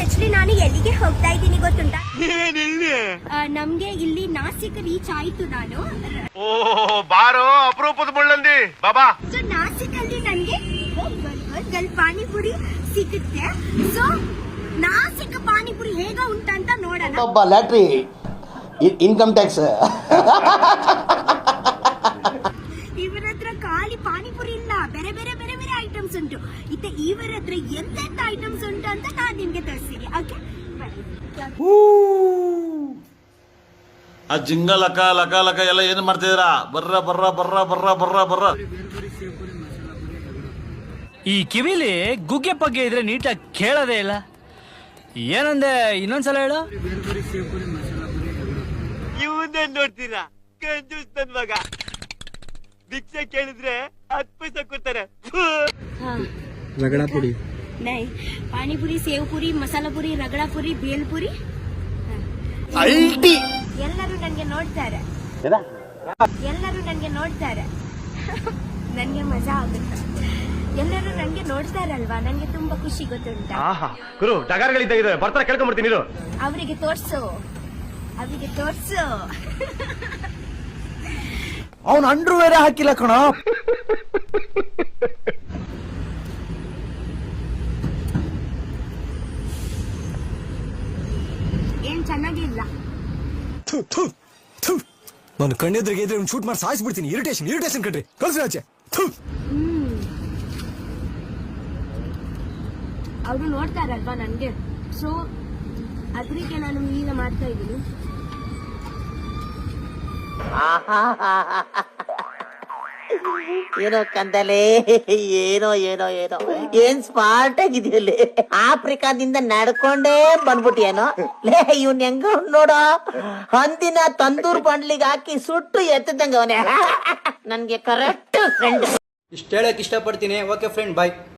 Actually ನಾನು ಎಲ್ಲಿಗೆ ಹೋಗ್ತಾ ಇದ್ದೀನಿ ಗೊತ್ತುಂಟಾ? ನಮ್ಗೆ ಇಲ್ಲಿ ನಾಸಿಕ್ ರೀಚ್ ಆಯ್ತು ನಾನು. ಓ ಬಾರೋ ಅಪರೂಪದ ಮುಳ್ಳಂದಿ ಬಾಬಾ. ಸೊ ನಾಸಿಕ್ ಅಲ್ಲಿ ನನ್ಗೆ ಗಲ್ ಪಾನಿಪುರಿ ಸಿಗುತ್ತೆ. ಸೊ ನಾಸಿಕ್ ಪಾನಿಪುರಿ ಹೇಗ ಉಂಟಂತ ನೋಡೋಣ. ಒಬ್ಬ ಲ್ಯಾಟ್ರಿ ಇನ್ಕಮ್ ಟ್ಯಾಕ್ಸ್. ಇವರ ಹತ್ರ ಖಾಲಿ ಪಾನಿಪುರಿ ಇಲ್ಲ, ಬೇರೆ ಬೇರೆ ಬೇರೆ ಬೇರೆ ಐಟಮ್ಸ್ ಉಂಟು. ಇತ್ತೆ ಇವರ ಹತ್ರ ಎಂತೆಂತ ಐಟಮ್ಸ್ ಉಂಟು ಅಂತ ನಾನು ನಿಮ್ಗೆ ತೋರಿಸ್ತೀನಿ. ಓಕೆ, ಆ ಜಿಂಗ ಲಕ ಲಕ ಲಕ ಎಲ್ಲ ಏನ್ ಮಾಡ್ತಿದ್ದೀರಾ? ಬರ್ರ ಬರ್ರ ಬರ್ರ ಬರ್ರ ಬರ್ರ ಬರ್ರ. ಈ ಕಿವಿಲಿ ಗುಗ್ಗೆ ಪಗ್ಗೆ ಇದ್ರೆ ನೀಟಾಗಿ ಕೇಳೋದೇ ಇಲ್ಲ. ಏನಂದೆ, ಇನ್ನೊಂದ್ಸಲ ಹೇಳು. ಇವನ್ನೇ ನೋಡ್ತೀರಾ ಕಂಜೂಸ್ ನನ್ ಮಗ. ಭಿಕ್ಷೆ ಕೇಳಿದ್ರೆ 10 ಪೈಸೆ ಕೊಡ್ತಾರೆ. रगड़ा पूरी नहीं, पानी पूरी, सेव पूरी, मसाला पूरी, रगड़ा पूरी, ಬೇಲ್ ಪುರಿ. ಎಲ್ಲರೂ ನನಗೆ ನೋಡ್ತಾರೆ, ಎಲ್ಲರೂ ನನಗೆ ನೋಡ್ತಾರೆ. ನನಗೆ ಮಜಾ ಆಗುತ್ತೆ. ಎಲ್ಲರೂ ನನಗೆ ನೋಡ್ತಾರಲ್ವಾ, ನನಗೆ ತುಂಬಾ ಖುಷಿ ಗೊತ್ತುಂಟಾ. ಗುರು ಡಗಾರ್ಗಳಿದ್ದ ಬರ್ತಾರೆ, ಕೇಳ್ಕೊಂಡ್ಬಿಡ್ತೀನಿ ನೀನು. ಅವರಿಗೆ ತೋರ್ಸು, ಅವರಿಗೆ ತೋರ್ಸು. ಅವನು ಅಂಡ್ರು ಬೇರೆ ಹಾಕಿಲ್ಲ ಕಣ. ಏನ್ ಚೆನ್ನಾಗಿಲ್ಲ. ನಾನು ಕಣ್ಣೆದ್ರಿಗೆ ಇದ್ರೆ ಶೂಟ್ ಮಾಡಿ ಸಾಯಿಸ್ಬಿಡ್ತೀನಿ. ಇರಿಟೇಷನ್ ಇರಿಟೇಷನ್ ಕಣ್ರಿ, ಕಳ್ಸಿ ಆಚೆ. ಅವರು ನೋಡ್ತಾರಲ್ವಾ ನನ್ಗೆ, ಸೊ ಅದಕ್ಕೆ ನಾನು ಈಗ ಮಾಡ್ತಾ ಇದ್ದೀನಿ. ಏನೋ ಕಂದಲೆ, ಏನೋ ಏನೋ ಏನೋ ಏನ್ ಸ್ಮಾರ್ಟ್ ಆಗಿದೆಯಲ್ಲಿ. ಆಫ್ರಿಕಾದಿಂದ ನಡ್ಕೊಂಡೇ ಬಂದ್ಬಿಟ್ಟಿಯೇನೋ. ಲೇ ಇವ್ನ್ ಹೆಂಗ ನೋಡೋ, ಹಂದಿನ ತಂದೂರ್ ಬಂಡ್ಲಿಗೆ ಹಾಕಿ ಸುಟ್ಟು ಎತ್ತದಂಗ ಅವನೇ. ನನ್ಗೆ ಕರೆಕ್ಟ್ ಫ್ರೆಂಡ್. ಇಷ್ಟ ಹೇಳಕ್ ಇಷ್ಟಪಡ್ತೀನಿ. ಓಕೆ ಫ್ರೆಂಡ್, ಬಾಯ್.